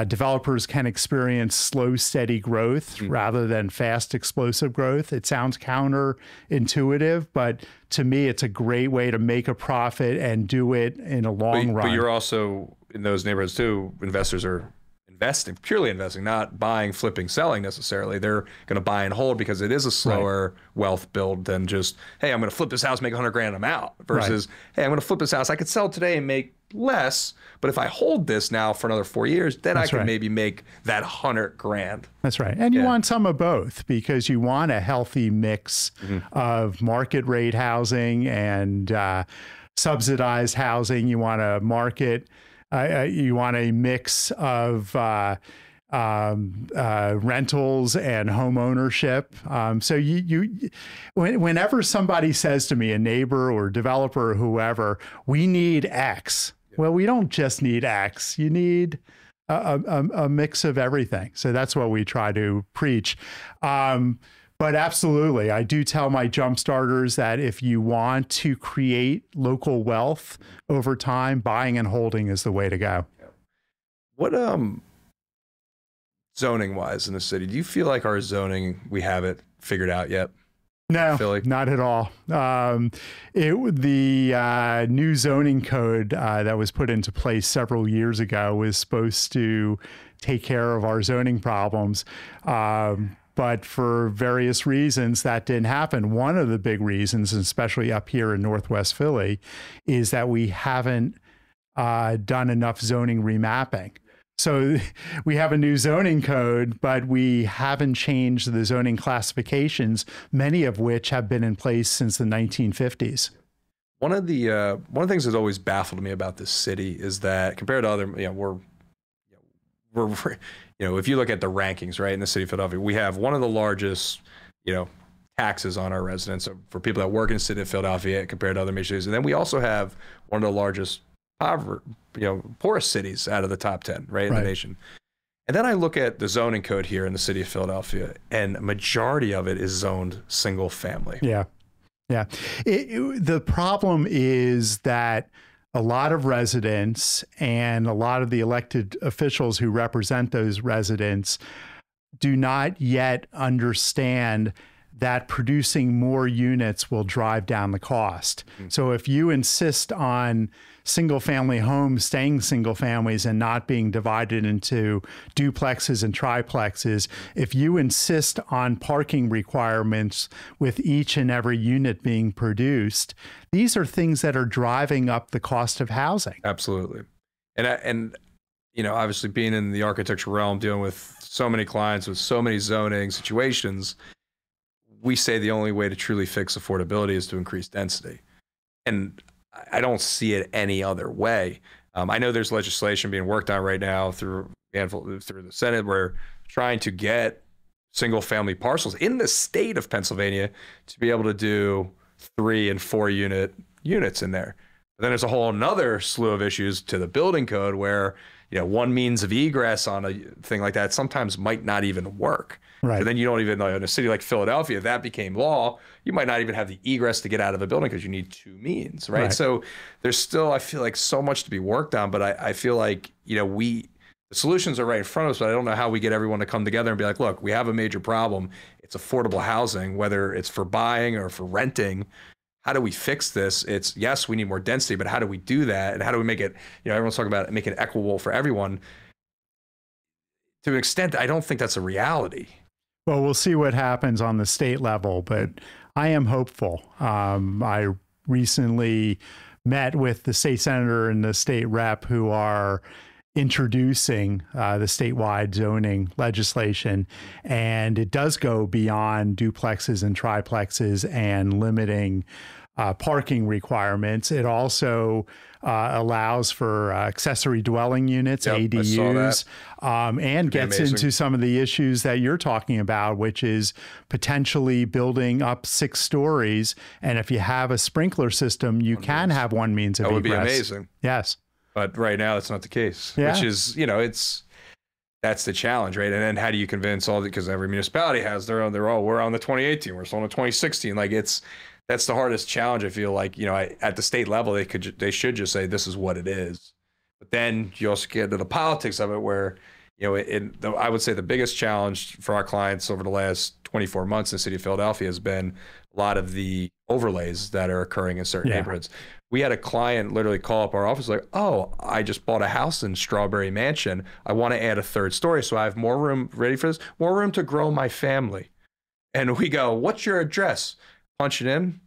Speaker 2: developers can experience slow, steady growth rather than fast, explosive growth. It sounds counterintuitive, but to me, it's a great way to make a profit and do it in a long run.
Speaker 1: But you're also, in those neighborhoods too, investors are purely investing, not buying, flipping, selling necessarily. They're going to buy and hold because it is a slower wealth build than just, hey, I'm going to flip this house, make 100 grand, I'm out. Versus, hey, I'm going to flip this house. I could sell today and make less, but if I hold this now for another 4 years, then I can maybe make that 100 grand.
Speaker 2: That's right. And you want some of both because you want a healthy mix of market rate housing and subsidized housing. You want a you want a mix of rentals and home ownership. So whenever somebody says to me, a neighbor or developer or whoever, we need X. Well, we don't just need X. You need a mix of everything. So that's what we try to preach. But absolutely, I do tell my jump starters that if you want to create local wealth over time, buying and holding is the way to go.
Speaker 1: What zoning wise in the city, do you feel like our zoning, we have it figured out yet?
Speaker 2: No,
Speaker 1: Philly?
Speaker 2: not at all. The new zoning code that was put into place several years ago was supposed to take care of our zoning problems. But for various reasons, that didn't happen. One of the big reasons, especially up here in Northwest Philly, is that we haven't done enough zoning remapping. So we have a new zoning code, but we haven't changed the zoning classifications, many of which have been in place since the 1950s.
Speaker 1: One of the things that's always baffled me about this city is that compared to other, we're if you look at the rankings, right, in the city of Philadelphia, we have one of the largest, taxes on our residents for people that work in the city of Philadelphia compared to other major cities. And then we also have one of the largest poorest cities out of the top 10, right, in the nation. And then I look at the zoning code here in the city of Philadelphia, and a majority of it is zoned single family.
Speaker 2: Yeah. Yeah. The problem is that a lot of residents and a lot of the elected officials who represent those residents do not yet understand that producing more units will drive down the cost. So if you insist on single family homes staying single families and not being divided into duplexes and triplexes, if you insist on parking requirements with each and every unit being produced, these are things that are driving up the cost of housing.
Speaker 1: Absolutely. And obviously being in the architecture realm, dealing with so many clients with so many zoning situations, we say the only way to truly fix affordability is to increase density. And I don't see it any other way. I know there's legislation being worked on right now through the Senate. We're trying to get single family parcels in the state of Pennsylvania to be able to do 3 and 4 units in there. But then there's a whole another slew of issues to the building code where, one means of egress on a thing like that sometimes might not even work. Right. And then you don't even know, in a city like Philadelphia, if that became law, you might not even have the egress to get out of a building because you need 2 means, right? So there's still, I feel like, so much to be worked on, but I feel like, the solutions are right in front of us, but I don't know how we get everyone to come together and be like, look, we have a major problem. It's affordable housing, whether it's for buying or for renting. How do we fix this? It's, yes, we need more density, but how do we do that? And how do we make it, everyone's talking about making it equitable for everyone. To an extent, I don't think that's a reality.
Speaker 2: Well, we'll see what happens on the state level, but I am hopeful. I recently met with the state senator and the state rep who are introducing the statewide zoning legislation, and it does go beyond duplexes and triplexes and limiting parking requirements. It also allows for accessory dwelling units, ADUs, and gets into some of the issues that you're talking about, which is potentially building up 6 stories. And if you have a sprinkler system, you can have one means of egress.
Speaker 1: That would be amazing.
Speaker 2: Yes.
Speaker 1: But right now, that's not the case, which is, that's the challenge, right? And then how do you convince because every municipality has their own, we're on the 2018, we're still on the 2016. That's the hardest challenge. I feel like, at the state level, they should just say, this is what it is. But then you also get to the politics of it where, I would say the biggest challenge for our clients over the last 24 months in the city of Philadelphia has been a lot of the overlays that are occurring in certain neighborhoods. We had a client literally call up our office like, oh, I just bought a house in Strawberry Mansion. I want to add a 3rd story. So I have more room, ready for this, more room to grow my family. And we go, what's your address? Punch it in.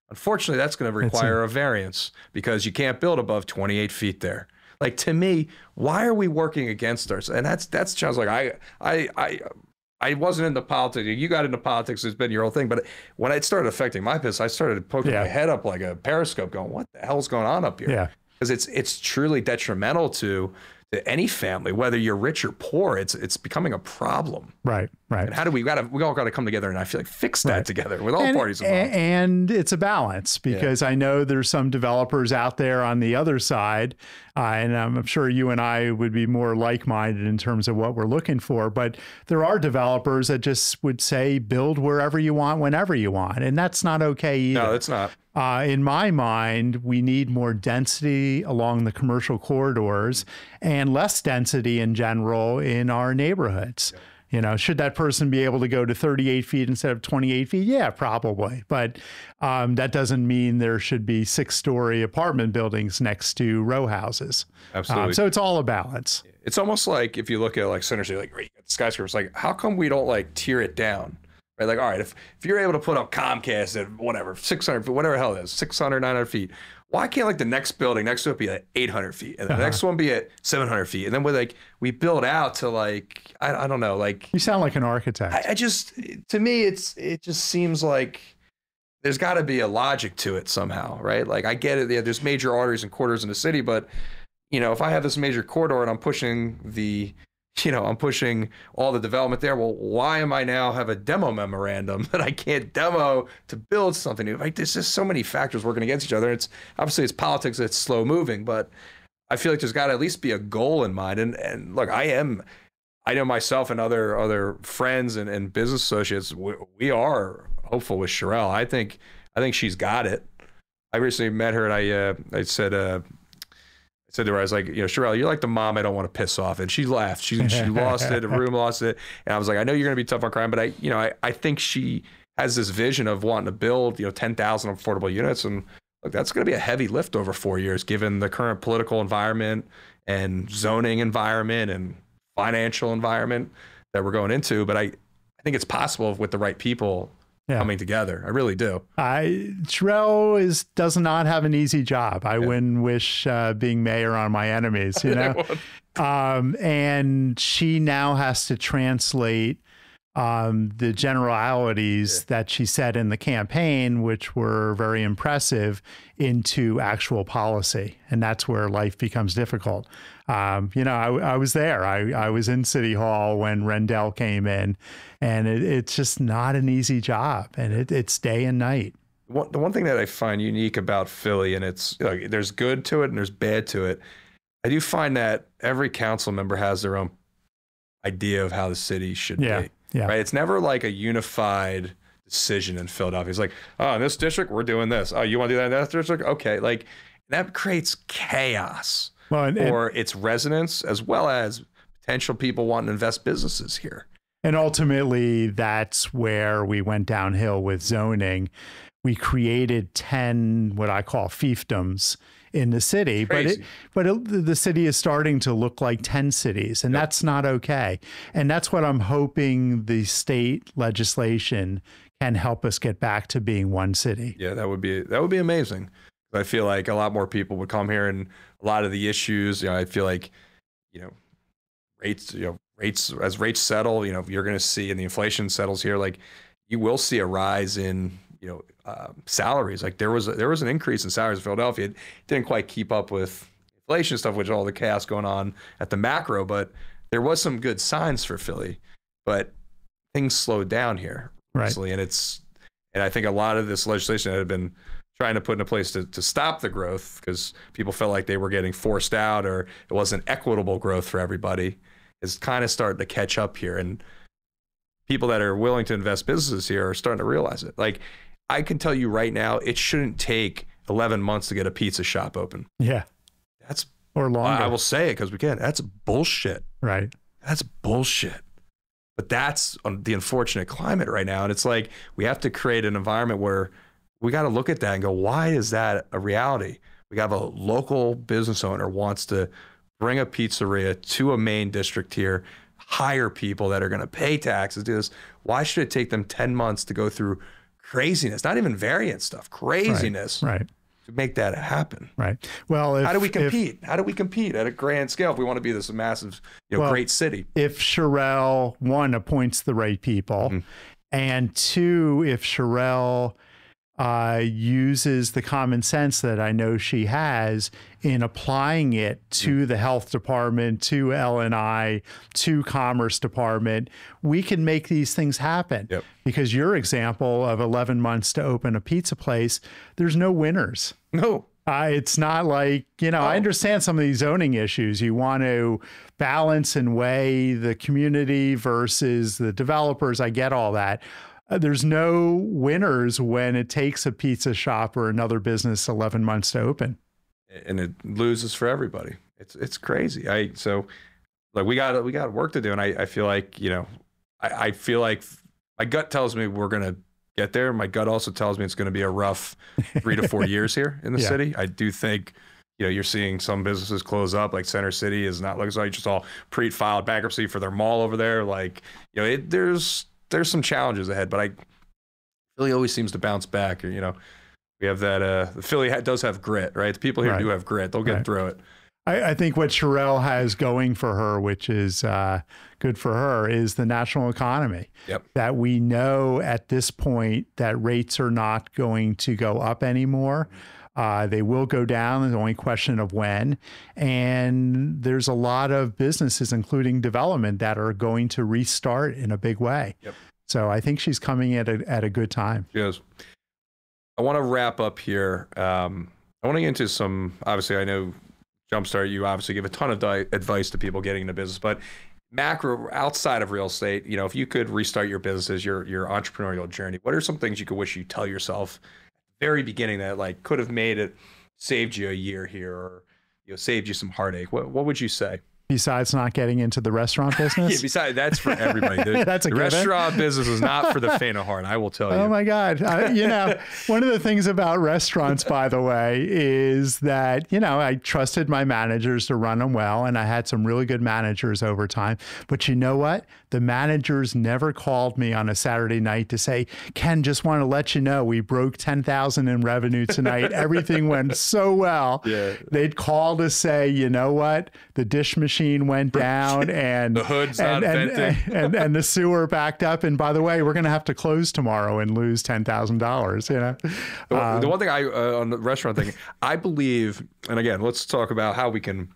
Speaker 1: Unfortunately, that's going to require a variance because you can't build above 28 feet there. Like, to me, why are we working against ours? And that's sounds like I wasn't into politics. You got into politics. It's been your whole thing. But when it started affecting my business, I started poking my head up like a periscope going, what the hell's going on up here? Yeah. Because it's truly detrimental to any family, whether you're rich or poor. It's becoming a problem. Right. And how do we all got to come together and I feel like fix that together with all parties involved.
Speaker 2: And it's a balance because I know there's some developers out there on the other side, and I'm sure you and I would be more like-minded in terms of what we're looking for. But there are developers that just would say, build wherever you want, whenever you want, and that's not okay either.
Speaker 1: No, it's not.
Speaker 2: In my mind, we need more density along the commercial corridors and less density in general in our neighborhoods. Yeah. You know, should that person be able to go to 38 feet instead of 28 feet? Yeah, probably. But that doesn't mean there should be 6-story apartment buildings next to row houses.
Speaker 1: Absolutely.
Speaker 2: So it's all a balance.
Speaker 1: It's almost like if you look at like Center City, like skyscrapers, like how come we don't like tier it down? Right? Like, all right, if you're able to put up Comcast at whatever, 600 feet, whatever the hell it is, 600, 900 feet, why can't like the next building next to it be at 800 feet and the next one be at 700 feet? And then we build out to like, I don't know, like.
Speaker 2: You sound like an architect.
Speaker 1: I just, to me, it just seems like there's got to be a logic to it somehow, right? Like I get it. Yeah, there's major arteries and corridors in the city, but you know, if I have this major corridor and I'm pushing all the development there. Well, why am I now have a demo memorandum that I can't demo to build something new? Like, there's just so many factors working against each other. It's obviously it's politics, it's slow moving, but I feel like there's got to at least be a goal in mind. And look, I know myself and other friends and business associates, we are hopeful with Sherelle. I think she's got it. I recently met her and I said to her, I was like, you know, Sherelle, you're like the mom I don't want to piss off. And she laughed. She lost it. The room lost it. And I was like, I know you're going to be tough on crime, but I think she has this vision of wanting to build, 10,000 affordable units. And look, that's going to be a heavy lift over 4 years, given the current political environment and zoning environment and financial environment that we're going into. But I think it's possible with the right people coming together. I really do.
Speaker 2: Sherelle does not have an easy job. I wouldn't wish being mayor on my enemies, you know? And she now has to translate the generalities that she said in the campaign, which were very impressive, into actual policy. And that's where life becomes difficult. I was there. I was in City Hall when Rendell came in, and it's just not an easy job. And it's day and night.
Speaker 1: The one thing that I find unique about Philly, and it's like, there's good to it and there's bad to it. I do find that every council member has their own idea of how the city should be.
Speaker 2: Yeah.
Speaker 1: Right. It's never like a unified decision in Philadelphia. It's like, oh, in this district, we're doing this. Oh, you want to do that in that district? Okay. Like that creates chaos for its residents, as well as potential people wanting to invest businesses here.
Speaker 2: And ultimately, that's where we went downhill with zoning. We created 10, what I call fiefdoms in the city, but the city is starting to look like 10 cities, and that's not okay. And that's what I'm hoping the state legislation can help us get back to being one city.
Speaker 1: Yeah, that would be amazing. I feel like a lot more people would come here, and a lot of the issues, I feel like, rates as rates settle, you're going to see, and the inflation settles here, like you will see a rise in salaries. Like there was an increase in salaries in Philadelphia. It didn't quite keep up with inflation stuff, which all the chaos going on at the macro, but there was some good signs for Philly, but things slowed down here recently. And I think a lot of this legislation that had been trying to put into place to stop the growth, because people felt like they were getting forced out or it wasn't equitable growth for everybody, is kind of starting to catch up here. And people that are willing to invest businesses here are starting to realize it. Like, I can tell you right now, it shouldn't take 11 months to get a pizza shop open.
Speaker 2: Yeah. Or longer.
Speaker 1: I will say it because we can. That's bullshit.
Speaker 2: Right.
Speaker 1: That's bullshit. But that's the unfortunate climate right now. And it's like, we have to create an environment where we got to look at that and go, why is that a reality? We have a local business owner wants to bring a pizzeria to a main district here, hire people that are going to pay taxes, do this. Why should it take them 10 months to go through craziness, not even variant stuff, craziness,
Speaker 2: right,
Speaker 1: to make that happen?
Speaker 2: Right. Well,
Speaker 1: how do we compete? How do we compete at a grand scale if we want to be this massive, great city?
Speaker 2: If Sherelle, one, appoints the right people, and two, if Sherelle uses the common sense that I know she has in applying it to the health department, to L&I, to commerce department, we can make these things happen.
Speaker 1: Yep.
Speaker 2: Because your example of 11 months to open a pizza place, there's no winners.
Speaker 1: No.
Speaker 2: It's not like, I understand some of these zoning issues. You want to balance and weigh the community versus the developers. I get all that. there's no winners when it takes a pizza shop or another business 11 months to open.
Speaker 1: And it loses for everybody. It's crazy. So like we got work to do. And I feel like, I feel like my gut tells me we're going to get there. My gut also tells me it's going to be a rough 3 to 4 years here in the city. I do think, you're seeing some businesses close up, like Center City is not looking like just all pre-filed bankruptcy for their mall over there. Like, there's some challenges ahead, but Philly always seems to bounce back. We have that, Philly does have grit, right? The people here do have grit. They'll get through it.
Speaker 2: I think what Sherelle has going for her, which is good for her, is the national economy.
Speaker 1: Yep.
Speaker 2: That we know at this point that rates are not going to go up anymore. They will go down. It's only a question of when. And there's a lot of businesses, including development, that are going to restart in a big way. Yep. So I think she's coming at a good time.
Speaker 1: She is. I want to wrap up here. I want to get into some, obviously, I know Jumpstart, you obviously give a ton of advice to people getting into business, but macro, outside of real estate, if you could restart your businesses, your entrepreneurial journey, what are some things you could wish you tell yourself very beginning that like could have made it, saved you a year here, or saved you some heartache? What would you say?
Speaker 2: Besides not getting into the restaurant business?
Speaker 1: Yeah, besides, that's for everybody.
Speaker 2: That's
Speaker 1: the restaurant business is not for the faint of heart, I will tell you.
Speaker 2: Oh my God. One of the things about restaurants, by the way, is that, I trusted my managers to run them well, and I had some really good managers over time. But you know what? The managers never called me on a Saturday night to say, Ken, just want to let you know, we broke 10,000 in revenue tonight. Everything went so well. Yeah. They'd call to say, you know what? The dish machine went down and
Speaker 1: the hood's not venting.
Speaker 2: And the sewer backed up. And by the way, we're going to have to close tomorrow and lose $10,000,
Speaker 1: The one thing on the restaurant thing, I believe, and again, let's talk about how we can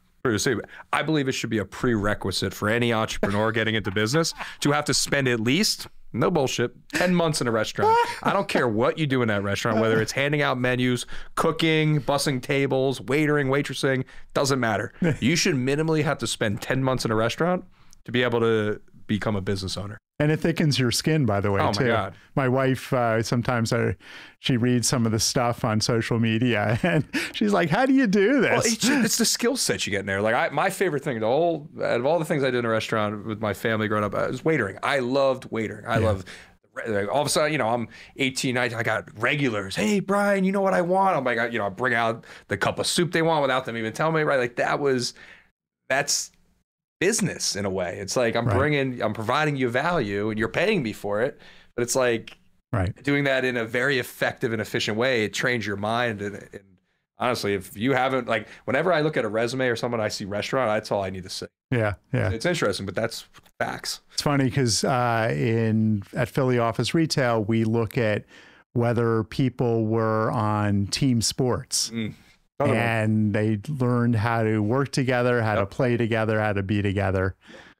Speaker 1: I believe it should be a prerequisite for any entrepreneur getting into business to have to spend at least, no bullshit, 10 months in a restaurant. I don't care what you do in that restaurant, whether it's handing out menus, cooking, bussing tables, waitering, waitressing, doesn't matter. You should minimally have to spend 10 months in a restaurant to be able to become a business owner.
Speaker 2: And it thickens your skin, by the way, too.
Speaker 1: My God.
Speaker 2: My wife, sometimes she reads some of the stuff on social media, and she's like, how do you do this?
Speaker 1: Well, it's the skill set you get in there. Like my favorite thing, out of all the things I did in a restaurant with my family growing up, was waitering. I loved waitering. I loved, all of a sudden, I'm 18, 19, I got regulars. Hey, Brian, you know what I want? I'm like, I bring out the cup of soup they want without them even telling me, right? Like that's business in a way. It's like I'm providing you value and you're paying me for it, but it's like doing that in a very effective and efficient way. It trains your mind. And honestly, if you haven't, like, whenever I look at a resume or someone I see restaurant, that's all I need to say.
Speaker 2: Yeah.
Speaker 1: It's interesting, but that's facts.
Speaker 2: It's funny because at Philly Office Retail, we look at whether people were on team sports. And they learned how to work together, how to play together, how to be together.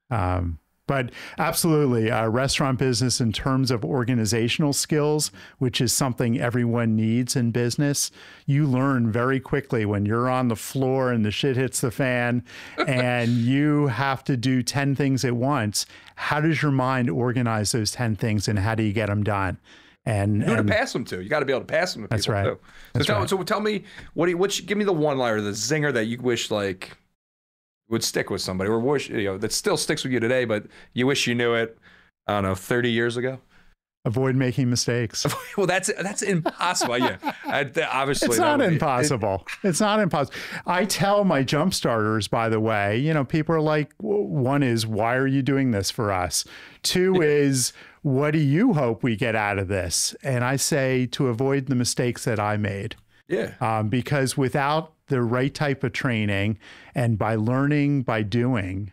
Speaker 2: But absolutely, restaurant business in terms of organizational skills, which is something everyone needs in business, you learn very quickly when you're on the floor and the shit hits the fan and you have to do 10 things at once. How does your mind organize those 10 things and how do you get them done? And
Speaker 1: who to pass them to? You got to be able to pass them to people.
Speaker 2: That's right.
Speaker 1: Too. So tell me, give me the one-liner, the zinger that you wish like would stick with somebody, or wish that still sticks with you today, but you wish you knew it. I don't know, 30 years ago.
Speaker 2: Avoid making mistakes.
Speaker 1: Well, that's impossible. Yeah, obviously
Speaker 2: it's not impossible. It's not impossible. I tell my jump starters, by the way, people are like, one is, why are you doing this for us? Two is, what do you hope we get out of this? And I say to avoid the mistakes that I made.
Speaker 1: Yeah.
Speaker 2: Because without the right type of training and by learning by doing,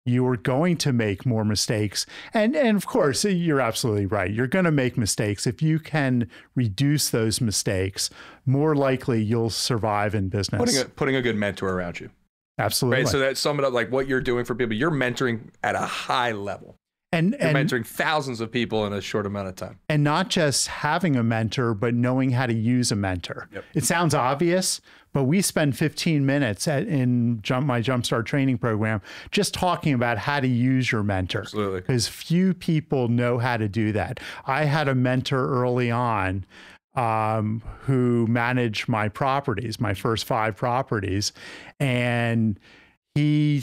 Speaker 2: you are going to make more mistakes. And of course, you're absolutely right. You're going to make mistakes. If you can reduce those mistakes, more likely you'll survive in business.
Speaker 1: Putting a good mentor around you.
Speaker 2: Absolutely.
Speaker 1: Right. So that sum it up, like what you're doing for people, you're mentoring at a high level. And you're mentoring thousands of people in a short amount of time.
Speaker 2: And not just having a mentor, but knowing how to use a mentor. Yep. It sounds obvious, but we spend 15 minutes in my Jumpstart training program just talking about how to use your mentor.
Speaker 1: Absolutely.
Speaker 2: Because few people know how to do that. I had a mentor early on who managed my properties, my first 5 properties. And he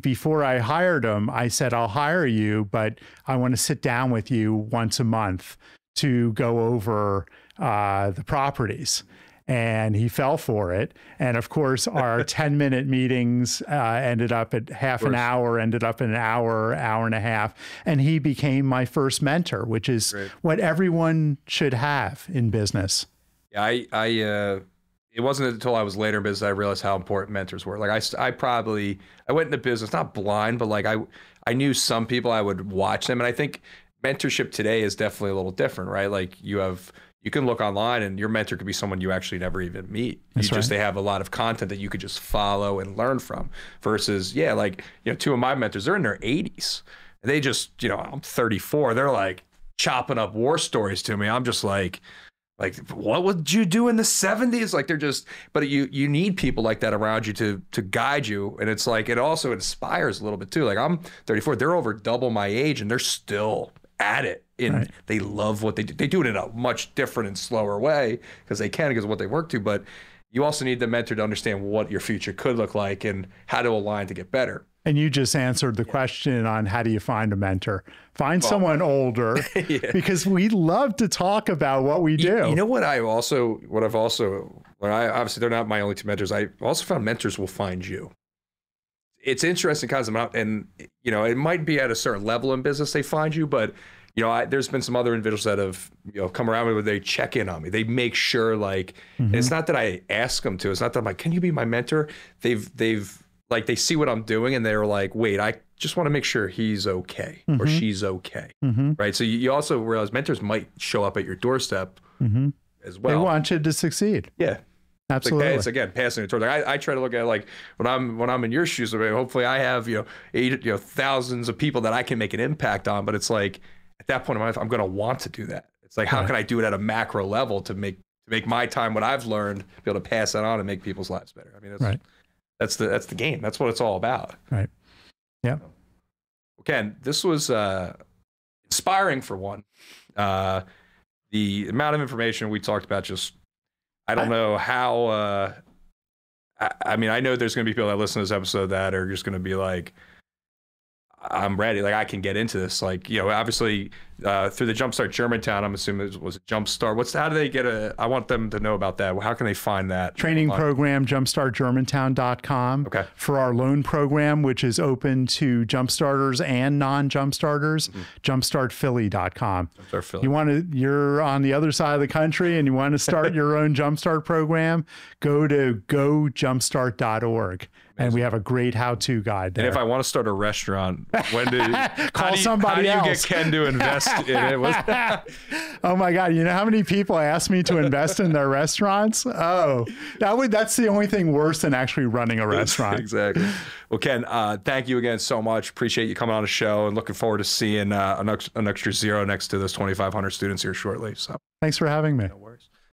Speaker 2: before I hired him, I said, I'll hire you, but I want to sit down with you once a month to go over the properties. And he fell for it. And of course, our 10-minute meetings ended up at half an hour, ended up in an hour, hour and a half. And he became my first mentor, which is what everyone should have in business.
Speaker 1: Yeah, it wasn't until I was later in business I realized how important mentors were. Like I went into business, not blind, but like I knew some people, I would watch them. And I think mentorship today is definitely a little different, right? Like you can look online and your mentor could be someone you actually never even meet. They have a lot of content that you could just follow and learn from versus, like, 2 of my mentors, they're in their 80s. They just, I'm 34. They're like chopping up war stories to me. I'm just like, what would you do in the 70s? Like but you need people like that around you to guide you. And it's like, it also inspires a little bit too. Like I'm 34, they're over double my age and they're still at it. And they love what they do. They do it in a much different and slower way because of what they work to. But you also need the mentor to understand what your future could look like and how to align to get better. And
Speaker 2: you just answered the question on how do you find a mentor? Find someone older because we love to talk about what we do.
Speaker 1: You know what obviously they're not my only 2 mentors. I also found mentors will find you. It's interesting concept, and it might be at a certain level in business they find you, but there's been some other individuals that have come around me where they check in on me. They make sure and it's not that I ask them to. It's not that I'm like, can you be my mentor? They've like they see what I'm doing and they're like, wait, I just want to make sure he's okay or she's okay, right? So you also realize mentors might show up at your doorstep as well.
Speaker 2: They want you to succeed.
Speaker 1: Yeah.
Speaker 2: Absolutely.
Speaker 1: It's again passing it towards. Like I try to look at it like when I'm in your shoes. I mean, hopefully I have thousands of people that I can make an impact on. But it's like at that point in my life, I'm going to want to do that. It's like how can I do it at a macro level to make my time, what I've learned, be able to pass that on and make people's lives better. I mean, that's the game. That's what it's all about.
Speaker 2: Right. Yeah.
Speaker 1: Well, Ken, this was inspiring for one. The amount of information we talked about I don't know how, I mean, I know there's going to be people that listen to this episode that are just going to be like, I'm ready. Like I can get into this. Like, obviously through the Jumpstart Germantown, I'm assuming it was a Jumpstart. How do they get I want them to know about that. How can they find that?
Speaker 2: Training program, jumpstartgermantown.com.
Speaker 1: Okay. For
Speaker 2: our loan program, which is open to Jumpstarters and non-Jumpstarters, jumpstartphilly.com.
Speaker 1: Jumpstart Philly.
Speaker 2: You're on the other side of the country and you want to start your own Jumpstart program, go to gojumpstart.org. And we have a great how-to guide there.
Speaker 1: And if I want to start a restaurant,
Speaker 2: Call
Speaker 1: how
Speaker 2: somebody
Speaker 1: do you
Speaker 2: else.
Speaker 1: get Ken to invest in it?
Speaker 2: Oh my God. You know how many people ask me to invest in their restaurants? Oh, that's the only thing worse than actually running a restaurant.
Speaker 1: Exactly. Well, Ken, thank you again so much. Appreciate you coming on the show and looking forward to seeing an extra 0 next to those 2,500 students here shortly. So
Speaker 2: thanks for having me.
Speaker 1: No worries.